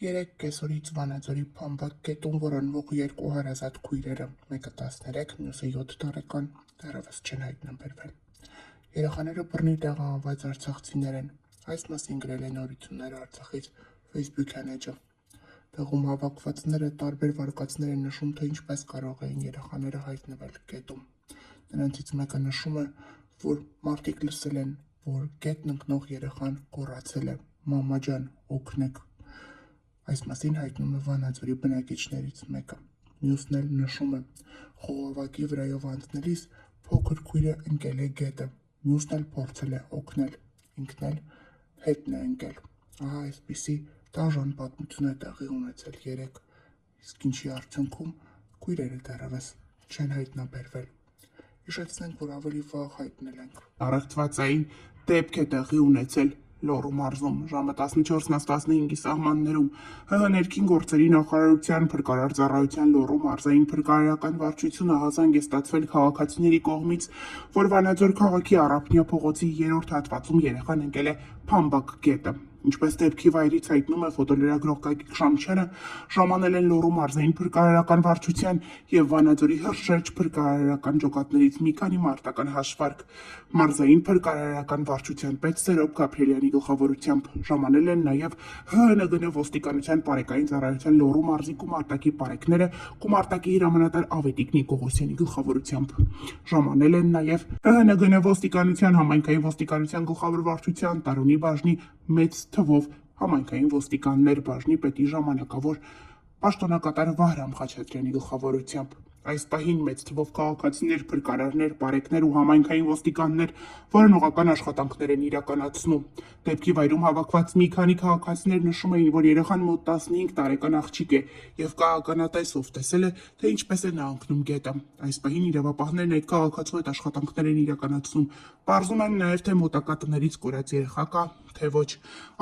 Երեք կեսօրից Վանաձորի Փամբակ գետում որոնվող երկու հարազատ քույրերը, մեկը 13, մյուսը 7 տարեկան, դեռևս չեն հայտնաբերվել։ Երեխաները բռնի տեղահանված արցախցիներ են։ Այս մասին գրել է Նորություններ Արցախից Facebook-յան էջը։ Տեղում հավաքվածները տարբեր վարկածներ են նշում, թե ինչպես կարող էին երեխաները հայտնվել գետում։ Նրանցից մեկը նշում է, որ մարդիկ լսել են, որ գետն ընկնող երեխան գոռացել է. «Մամա ջան, օգնեք»։ Այս մասին հայտնում է Վանաձորի բնակիչներից մեկը։ Մյուսն էլ նշում է. «Խողովակի վրայով անցնելիս փոքր քույրը ընկել է գետը, մյուսն էլ փորձել է օգնել, ինքն էլ հետն է ընկել»։ Ահա այսպիսի դաժան պատմություն է տեղի ունեցել երեկ, իսկ ինչի արդյունքում քույրերը դեռևս չեն հայտնաբերվել։ Հիշեցնենք, որ ավելի վաղ հայտնել ենք։ Առեղծվածային դեպք է տեղի ունեցել Լոռու մարզում ժամը 14:15-ի սահմաններում ՀՀ ներքին գործերի նախարարության փրկարար ծառայության Լոռու մարզային փրկարարական վարչությունը հազանգ է ստացվել քաղաքացիների կողմից, որ Վանաձոր քաղաքի Առափնյա փողոցի 3-րդ հատվածում երեխան ընկել է Փամբակ գետը։ Ինչպես դեպքի վայրից հայտնում է ֆոտոլրագրող Գագիկ Շամչյանը, ժամանել են Լոռու մարզային փրկարարական վարչության եւ Վանաձորի հրշեջ փրկարարական ջոկատներից մի քանի մարտական հաշվարկ։ Մարզային փրկարարական վարչության պետ Սերոբ Գաբրիելյանի գլխավորությամբ ժամանել են նաեւ ՀՆԳ ոստիկանության պարեկային ծառայության Լոռու մարզի գումարտակի պարեկները գումարտակի հրամանատար Ավետիք Նիկողոսյանի գլխավորությամբ։ Ժամանել են նաեւ ՀՆԳ ոստիկանության համայնքային ոստիկանության գլխավոր վարչության Տարոնի բաժնի մեծ թվով համայնքային ոստիկաններ բաժնի պետի ժամանակավոր պաշտոնակատար Վահրամ Խաչատրյանի գլխավորությամբ։ Այս պահին մեծ թվով քաղաքացիներ, փրկարարներ, պարեկներ ու համայնքային ոստիկաններ որոնողական աշխատանքներ են իրականացնում։ Դեպքի վայրում հավաքված մի քանի քաղաքացիներ նշում էին, որ երեխան մոտ 15 տարեկան աղջիկ է եւ կահականատեսով տեսել է, թե ինչպես է նա ընկնում գետը։ Այս պահին իրավապահներն այդ քաղաքացու հետ աշխատանքներ են իրականացնում։ Պարզում են նաեւ, թե մոտակա տներից կորած երեխա կա, թե ոչ։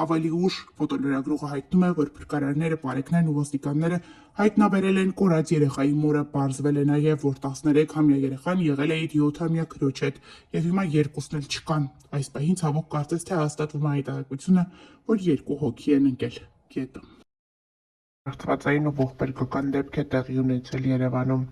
Ավելի ուշ ֆոտոլրագրողը հայտնում է, որ փրկարարները, պարեկներն ու ոստիկանները հայտնաբերել են կորած երեխայի մորը։ Պարզվել է նաև, որ 13-ամյա երեխան եղել է իր 7-ամյա քրոջ հետ, եւ հիմա երկուսն էլ չկան։ Այս պահին ցավոք կարծես թե հաստատվում է հայտարարությունը, որ 2 հոգի են ընկել գետը։ Առեղծվածային ու ողբերգական դեպք է տեղի ունեցել Երևանում։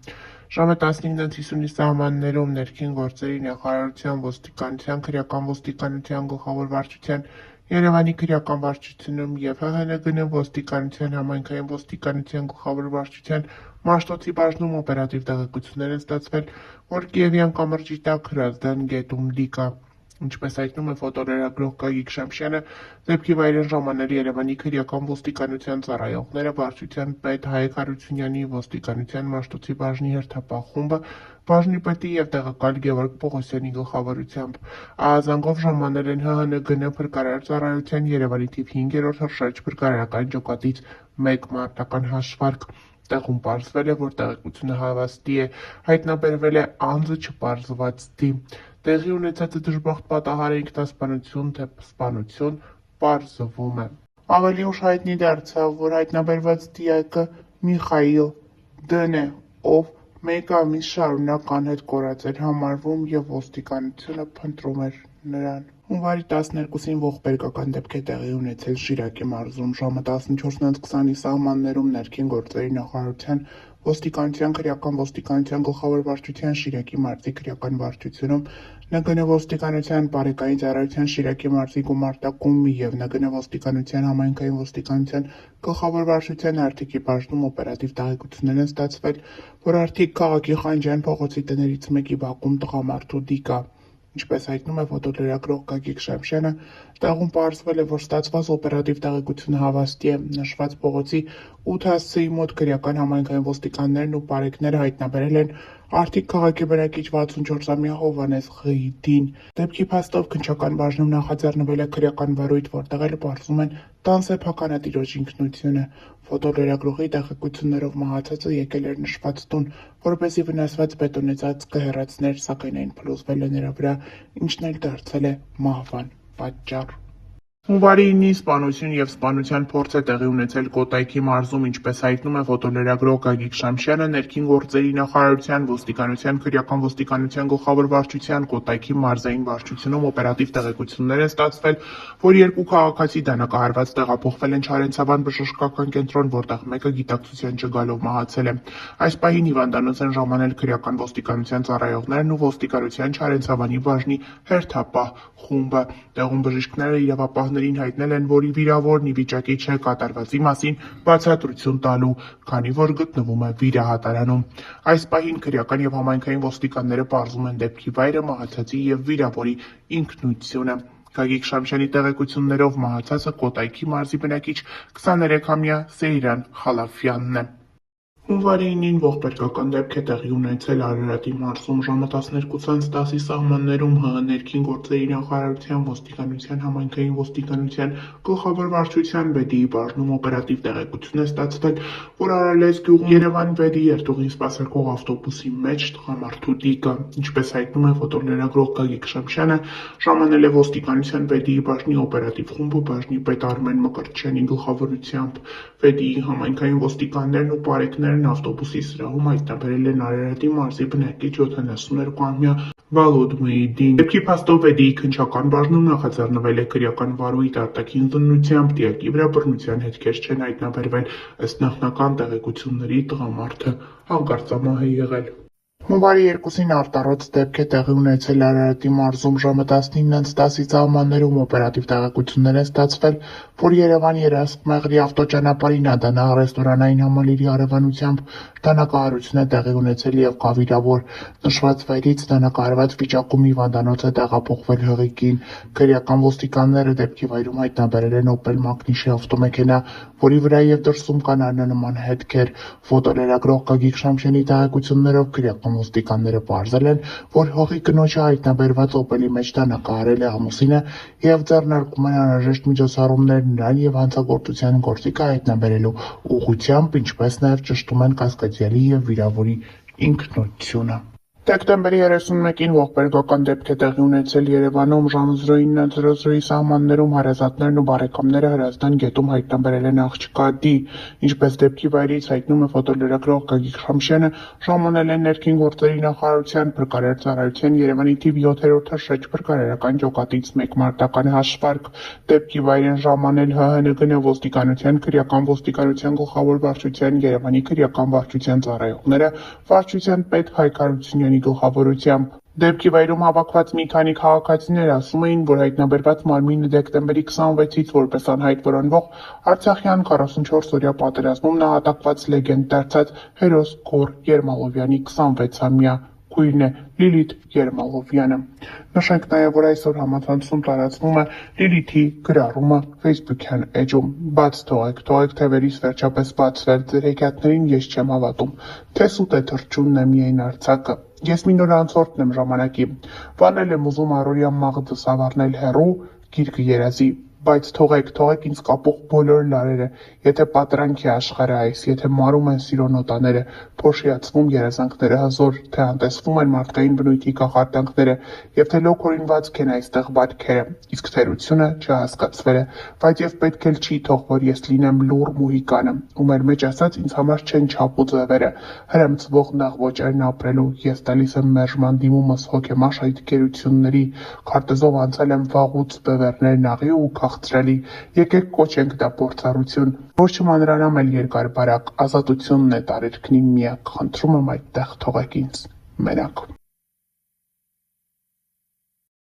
Ժամը 15:50-ի սահմաններում ներքին գործերի նախարարության, ոստիկանության, քրեական ոստիկանության գլխավոր վարչության, Երևանի քրեական վարչությունում եւ ՀՀՆԳ ոստիկանության, համայնքային ոստիկանության գլխավոր վարչության Մաշտոցի բաժնում օպերատիվ տեղեկություններ են ստացվել, որ Կիևյան կամրջի տակ Հրազդան գետում լի կա։ Ինչպես հայտնում է ֆոտոլրագրող Գագիկ Շամչյանը, դեպքի վայր են ժամանել Երևանի քրեական ոստիկանության ծառայողները, վարչության պետ Հայկ Հարությունյանի, ոստիկանության Մաշտոցի բաժնի հերթապահ խումբը, բաժնի պետի եւ տեղակալ Գևորգ Պողոսյանի գլխավորությամբ։ Ահազանգով ժամանել են ՀՀՆԳ փրկարար ծառայության Երևանի թիվ 5-րդ հրշեջ փրկարարական ջոկատից 1 մարտական հաշվարկ։ Տեղում պարզվել է, որ տեղեկությունը հավաստի է, հայտնաբերվել է անձը չպարզված դի։ Տեղի ունեցածը դժբախտ պատահար է ինքնասպանություն, թե սպանություն, պարզվում է։ Ավելի ուշ հայտնի դարձավ, որ հայտնաբերված դիակը Միխայիլ Դ-ն է, ով 1 ամիս շարունակ անհետ կորած էր համարվում եւ ոստիկանությունը փնտրում էր նրան։ Հունվարի 12-ին ողբերգական դեպք է տեղի ունեցել Շիրակի մարզում ժամը 14:20-ի սահմաններում ներքին գործերի նախարարության, ոստիկանության, քրեական ոստիկանության գլխավոր վարչության Շիրակի մարզի քրեական վարչությունում, ՆԳՆ ոստիկանության, պարեկային ծառայության Շիրակի մարզի գումարտակում եւ ՆԳՆ ոստիկանության, համայնքային ոստիկանության գլխավոր վարչության Արտիքի բաժնում օպերատիվ տեղեկություններ են ստացվել, որ Արտիք քաղաքի Խանջյան փողոցի տներից մեկի բակում տղամարդու դի կա։ Ինչպես հայտնում է ֆոտոլրագրող Գագիկ Շամչյանը, տեղում պարզվել է, որ ստացված օպերատիվ տեղեկությունը հավաստի է։ Նշված փողոցի 8 հասցեի մոտ քրեական համայնքային ոստիկաններն ու պարեկները հայտնաբերել են Արտիք քաղաքի բնակիչ 64-ամյա Հովհաննես Ղ-դին։ Դեպքի փաստով քննչական բաժնում նախաձեռնվել է քրեական վարույթ, որտեղ էլ պարզում են տան սեփականատիրոջ ինքնությունը։ Ֆոտոլրագրողի տեղեկություններով մահացածը եկել էր նշված տուն, որպեսզի վնասված բետոնե ծածկը հեռացներ, սակայն այն փլուզվել է նրա վրա, ինչն էլ դարձել է մահվան պատճառ։ Հունվարի 9-ին սպանություն և սպանության փորձ է տեղի ունեցել Կոտայքի մարզում, ինչպես հայտնում է ֆոտոլրագրող Գագիկ Շամշյանը, ներքին գործերի նախարարության, ոստիկանության, քրեական ոստիկանության գլխավոր վարչության, Կոտայքի մարզային վարչությունում օպերատիվ տեղեկություններ են ստացվել, որ երկու քաղաքացի դանակահարված տեղափոխվել են Չարենցավան բժշկական կենտրոն, որտեղ մեկը գիտակցության չգալով մահացել է։ Այս պահին հիվանդանոց են ժամանել քրեական ոստիկանության ծառայողներն ու ոստիկանության Չարենցավանի բաժնի հերթապահ խումբը։ Տեղում բժիշկները իրավապահներին հայտնել են, որ վիրավորն ի վիճակի չէ կատարվածի մասին բացատրություն տալու, քանի որ գտնվում է վիրահատարանում։ Այս պահին քրեական և համայնքային ոստիկանները պարզում են դեպքի վայրը, մահացածի և վիրավորի ինքնությունը։ Գագիկ Շամշյանի տեղեկություններով մահացածը Կոտայքի մարզի բնակիչ 23-ամյա Սեյրան Խալաֆյանն է։ Հունվարի 9-ին ողբերգական դեպք է տեղի ունեցել Արարատի մարզում ժամը 12:10-ի սահմաններում ՀՀ ներքին գործերի նախարարության, ոստիկանության, համայնքային ոստիկանության գլխավոր վարչության ԲԴ-ի բաժնում օպերատիվ տեղեկություն է ստացվել, որ Արալես գյուղում Երևան 6-ի երթուղին սպասարկող ավտոբուսի մեջ տղամարդու տիկը, ինչպես հայտնում է ֆոտոլրագրող Գագիկ Շամշյանը, ժամանել է ոստիկանության ԲԴ-ի բաժնի օպերատիվ խումբը բաժնի պետ Արմեն Մկրտչյանի գլխավորությամբ։ ԲԴ-ի համայնքային ոստիկաններն ու պարեկներն ավտոբուսի սրահում հայտնաբերել են Արարատի մարզի բնակիչ 72-ամյա Վալոդ Մոհիդին։ Դեպքի փաստով ԲԴ-ի քննչական բաժնում նախաձեռնվել է քրեական վարույթ արտաքին զննությամբ, դիակի վրա բռնության հետքեր չեն հայտնաբերվել։ Ըստ նախնական տեղեկությունների տղամարդը հանկարծամահ է եղել։ Հունվարի 2-ին արտառոց դեպք է տեղի ունեցել Արարատի մարզում ժամը 19:10-ի սահմաններում օպերատիվ տեղեկություններ են ստացվել, որ Երևան-Երասկ-Մեղրի ավտոճանապարհին Ադանա ռեստորանային համալիրի հարևանությամբ դանակահարություն է տեղի ունեցել և կա վիրավոր։ Նշված վայրից դանակահարված վիճակում հիվանդանոց է տեղափոխվել ՀՂ կին։ Քրեական ոստիկանները դեպքի վայրում հայտնաբերել են Opel Magnish ավտոմեքենա, որի վրա և դրսում կան առնանման հետքեր։ Ֆոտոլրագրող Գագիկ Շամշյանի տեղեկություններով քրեական ոստիկանները պարզել են, որ հողի կնոջը հայտնաբերված Opel-ի մեջ դանակահարել է ամուսինը և ձեռնարկում են անհրաժեշտ միջոցառումներ նրան և հանցագործության գործիքը հայտնաբերելու ուղղությամբ, ինչպես նաև ճշտում են կասկածյալի և վիրավորի ինքնությունը։ Դեկտեմբերի 31-ին ողբերգական դեպք է տեղի ունեցել Երևանում ժամը 09:00-ի սահմաններում հարազատներն ու բարեկամները Հրազդան գետում հայտնաբերել են աղջկա D. Ինչպես դեպքի վայրից հայտնում է ֆոտոլրագրող Գագիկ Շամշյանը, ժամանել են ներքին գործերի նախարարության, փրկարար ծառայության Երևանի թիվ 7-րդ հրշեջ փրկարարական ջոկատից 1 մարտական հաշվարկ։ Դեպքի վայր են ժամանել ՀՀՆԳՆ ոստիկանության, քրեական ոստիկանության գլխավոր վարչության, Երևանի քրեական վարչության ծառայողները, վարչության պետ Հայկ Հարությունյանի գլխավորությամբ։ Դեպքի վայրում հավաքված մի քանի քաղաքացիներ ասում էին, որ հայտնաբերված մարմինը դեկտեմբերի 26-ից որպես անհայտ որոնվող Արցախյան 44-օրյա պատերազմում նահատակված լեգենդ դարձած հերոս Գոռ Երմալովյանի 26-ամյա քույրն է Լիլիթ Երմալովյանը։ Նշենք նաև, որ այսօր համացանցում տարածվում է Լիլիթի գրառումը Facebook-յան էջում։ Բաց թողեք թևերից վերջապես բացվել, ձեր հեքիաթներին ես չեմ հավատում, թե սուտ է թռչունն է միայն արձակը։ Ես մի նոր անցորդն եմ ժամանակի, վանել եմ ուզում առօրյա մաղձս ավառնել հեռու, գիրկը երազի, բայց թողեք ինձ կապող բոլոր լարերը, եթե պատրանք է աշխարհը այս, եթե մարում են սիրո նոտաները, փոշիացվում երազանքները հզոր, թե անտեսվում են մարդկային բնույթի կախարդանքները, և թե լոքորինվածք են այստեղ բարքերը, իսկ թերությունը չհասկացվել է, բայց և պետք էլ չի թող, որ ես լինեմ լուռ մուհիկանը, ու մեր մեջ ասած ինձ համար չեն չափ ու ձևերը, հրմցվող նեղ ոճերն ապրելու, ես տալիս եմ մերժման դիմումս հոգեմաշ այդ գերությունների, քարտեզով անցել եմ վաղուց բևեռներն աղի ու քաղցրալի, եկեք կոչենք դա փորձառություն, որ չմանրանամ էլ երկար բարակ, ազատությունն է տարերքնի միակ, խնդրում եմ այդտեղ թողեք ինձ մենակ։